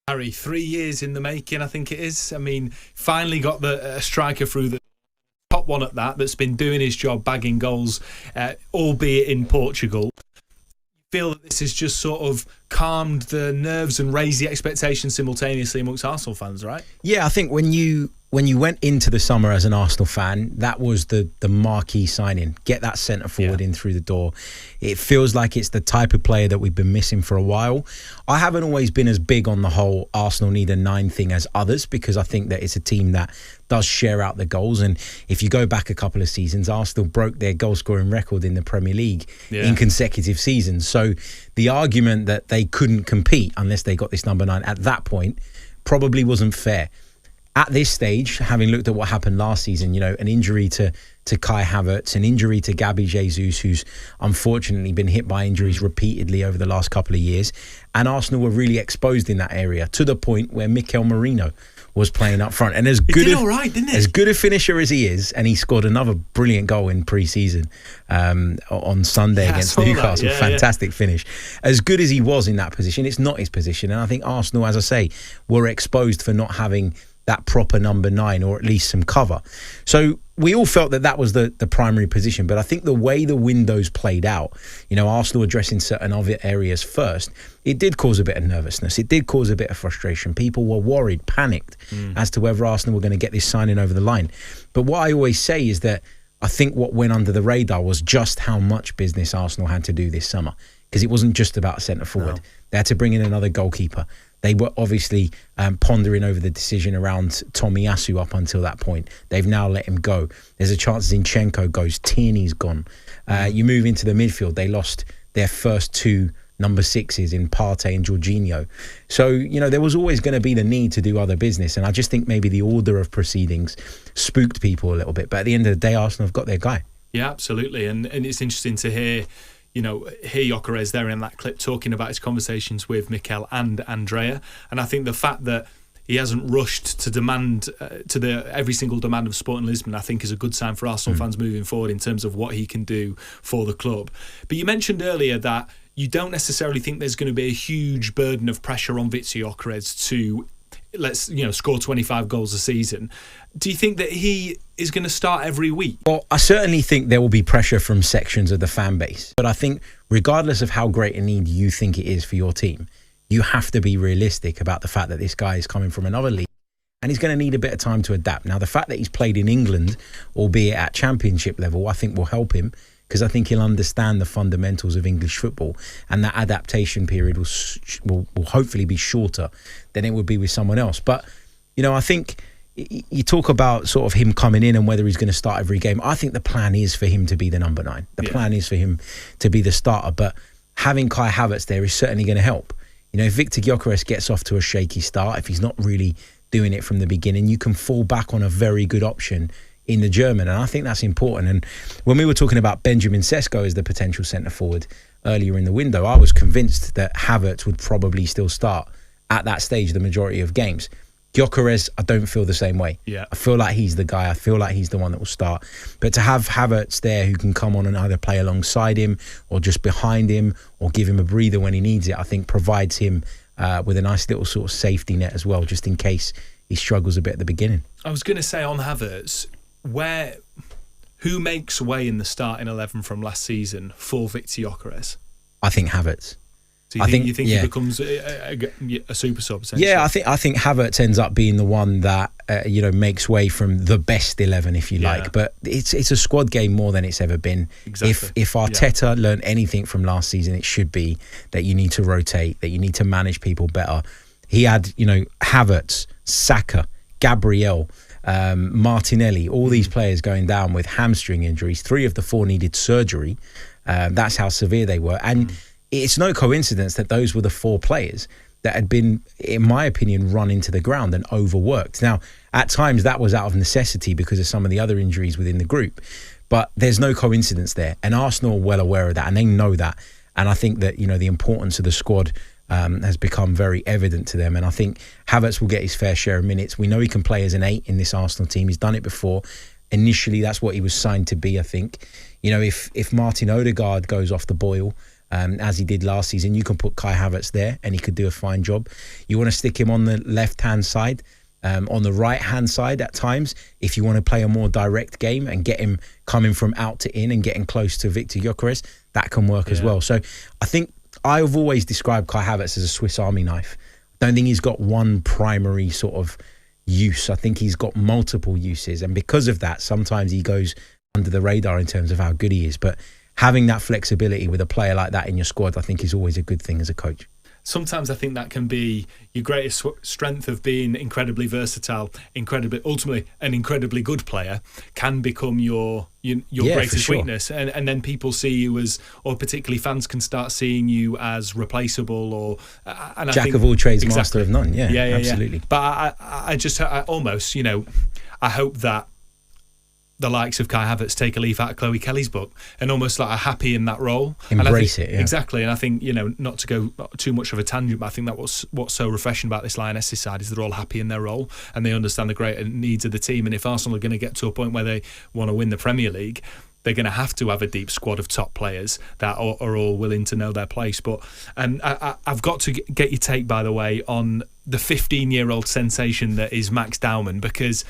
Harry, 3 years in the making, I think it is. I mean, finally got the striker through the top one at that's been doing his job, bagging goals, albeit in Portugal. Feel that this has just sort of calmed the nerves and raised the expectations simultaneously amongst Arsenal fans, right? Yeah, I think when you went into the summer as an Arsenal fan, that was the marquee signing. Get that centre forward in through the door. It feels like it's the type of player that we've been missing for a while. I haven't always been as big on the whole Arsenal need a 9 thing as others, because I think that it's a team that does share out the goals. And if you go back a couple of seasons, Arsenal broke their goal scoring record in the Premier League in consecutive seasons. So the argument that they couldn't compete unless they got this number 9 at that point probably wasn't fair. At this stage, having looked at what happened last season, an injury to Kai Havertz, an injury to Gabby Jesus, who's unfortunately been hit by injuries repeatedly over the last couple of years, and Arsenal were really exposed in that area to the point where Mikel Merino was playing up front. And as good a finisher as he is, and he scored another brilliant goal in pre-season on Sunday against Newcastle. Fantastic finish. As good as he was in that position, it's not his position. And I think Arsenal, as I say, were exposed for not having that proper number 9, or at least some cover. So we all felt that was the primary position. But I think the way the windows played out, Arsenal addressing certain other areas first, it did cause a bit of nervousness. It did cause a bit of frustration. People were worried, panicked as to whether Arsenal were going to get this signing over the line. But what I always say is that I think what went under the radar was just how much business Arsenal had to do this summer, because it wasn't just about a centre forward. No. They had to bring in another goalkeeper. They were obviously pondering over the decision around Tomiyasu up until that point. They've now let him go. There's a chance Zinchenko goes. Tierney's gone. You move into the midfield. They lost their first 2 number 6s in Partey and Jorginho. So, there was always going to be the need to do other business. And I just think maybe the order of proceedings spooked people a little bit. But at the end of the day, Arsenal have got their guy. Yeah, absolutely. And it's interesting to hear Gyökeres there in that clip talking about his conversations with Mikel and Andrea. And I think the fact that he hasn't rushed to demand every single demand of Sporting Lisbon, I think is a good sign for Arsenal fans moving forward in terms of what he can do for the club. But you mentioned earlier that you don't necessarily think there's going to be a huge burden of pressure on Viktor Gyökeres to score 25 goals a season. Do you think that he is going to start every week? Well, I certainly think there will be pressure from sections of the fan base. But I think regardless of how great a need you think it is for your team, you have to be realistic about the fact that this guy is coming from another league and he's going to need a bit of time to adapt. Now, the fact that he's played in England, albeit at championship level, I think will help him, because I think he'll understand the fundamentals of English football, and that adaptation period will hopefully be shorter than it would be with someone else. But, I think you talk about sort of him coming in and whether he's going to start every game. I think the plan is for him to be the number 9. The plan is for him to be the starter. But having Kai Havertz there is certainly going to help. If Viktor Gyökeres gets off to a shaky start, if he's not really doing it from the beginning, you can fall back on a very good option in the German, and I think that's important. And when we were talking about Benjamin Sesko as the potential centre forward earlier in the window, I was convinced that Havertz would probably still start at that stage the majority of games. Gyökeres, I don't feel the same way. I feel like he's the guy. I feel like he's the one that will start. But to have Havertz there who can come on and either play alongside him or just behind him or give him a breather when he needs it, I think provides him with a nice little sort of safety net as well, just in case he struggles a bit at the beginning. I was going to say on Havertz, who makes way in the starting 11 from last season for Viktor Gyökeres? I think Havertz. So you think he becomes a super sub essentially? Yeah, I think Havertz ends up being the one that makes way from the best 11, if you like. But it's a squad game more than it's ever been. Exactly. If Arteta learned anything from last season, it should be that you need to rotate, that you need to manage people better. He had Havertz, Saka, Gabriel, Martinelli, all these players going down with hamstring injuries. 3 of the 4 needed surgery. That's how severe they were. And it's no coincidence that those were the 4 players that had been, in my opinion, run into the ground and overworked. Now, at times that was out of necessity because of some of the other injuries within the group. But there's no coincidence there. And Arsenal are well aware of that, and they know that. And I think that, the importance of the squad has become very evident to them. And I think Havertz will get his fair share of minutes. We know he can play as an 8 in this Arsenal team. He's done it before. Initially, that's what he was signed to be, I think. If Martin Odegaard goes off the boil, as he did last season. You can put Kai Havertz there and he could do a fine job. You want to stick him on the left-hand side, on the right-hand side at times, if you want to play a more direct game and get him coming from out to in and getting close to Viktor Gyökeres, that can work as well. So I think I've always described Kai Havertz as a Swiss Army knife. I don't think he's got one primary sort of use. I think he's got multiple uses. And because of that, sometimes he goes under the radar in terms of how good he is. But having that flexibility with a player like that in your squad, I think is always a good thing as a coach. Sometimes I think that can be your greatest strength of being incredibly versatile, ultimately an incredibly good player, can become your greatest weakness. And then people see you as, or particularly fans can start seeing you as replaceable, or Jack of all trades, master of none. Yeah, absolutely. But I almost, I hope that the likes of Kai Havertz take a leaf out of Chloe Kelly's book and almost like are happy in that role. Embrace it. Yeah. Exactly. And I think, not to go too much of a tangent, but I think that what's so refreshing about this Lionesses side is they're all happy in their role and they understand the greater needs of the team. And if Arsenal are going to get to a point where they want to win the Premier League, they're going to have to have a deep squad of top players that are all willing to know their place. But I've got to get your take, by the way, on the 15-year-old sensation that is Max Dowman, because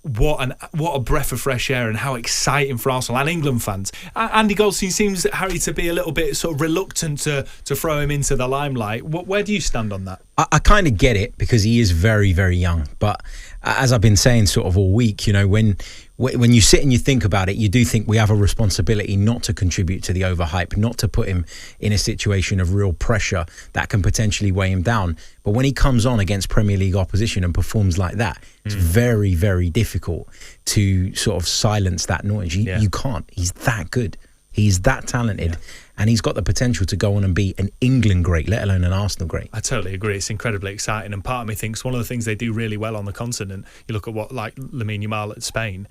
what a breath of fresh air and how exciting for Arsenal and England fans. Andy Goldstein seems, Harry, to be a little bit sort of reluctant to throw him into the limelight. Where do you stand on that? I kind of get it because he is very, very young. But as I've been saying sort of all week, when you sit and you think about it, you do think we have a responsibility not to contribute to the overhype, not to put him in a situation of real pressure that can potentially weigh him down. But when he comes on against Premier League opposition and performs like that, it's very, very difficult to sort of silence that noise. You can't. He's that good. He's that talented. And he's got the potential to go on and be an England great, let alone an Arsenal great. I totally agree. It's incredibly exciting. And part of me thinks one of the things they do really well on the continent, you look at what, like Lamine Yamal at Spain,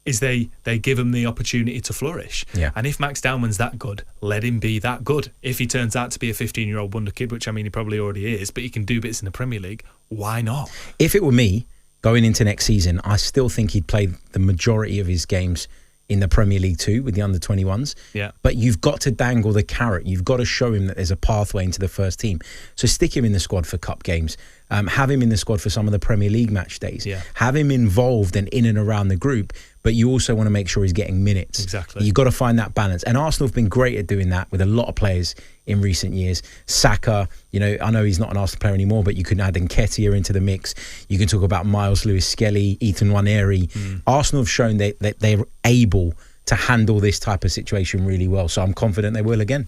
is they give him the opportunity to flourish. Yeah. And if Max Dowman's that good, let him be that good. If he turns out to be a 15-year-old wonder kid, which I mean he probably already is, but he can do bits in the Premier League, why not? If it were me, going into next season, I still think he'd play the majority of his games in the Premier League too with the under-21s. Yeah. But you've got to dangle the carrot. You've got to show him that there's a pathway into the first team. So stick him in the squad for cup games. Have him in the squad for some of the Premier League match days. Yeah. Have him involved and in and around the group, but you also want to make sure he's getting minutes. Exactly. You've got to find that balance. And Arsenal have been great at doing that with a lot of players in recent years. Saka, I know he's not an Arsenal player anymore, but you can add Nketiah into the mix. You can talk about Miles Lewis-Skelly, Ethan Nwaneri. Arsenal have shown that they're able to handle this type of situation really well. So I'm confident they will again.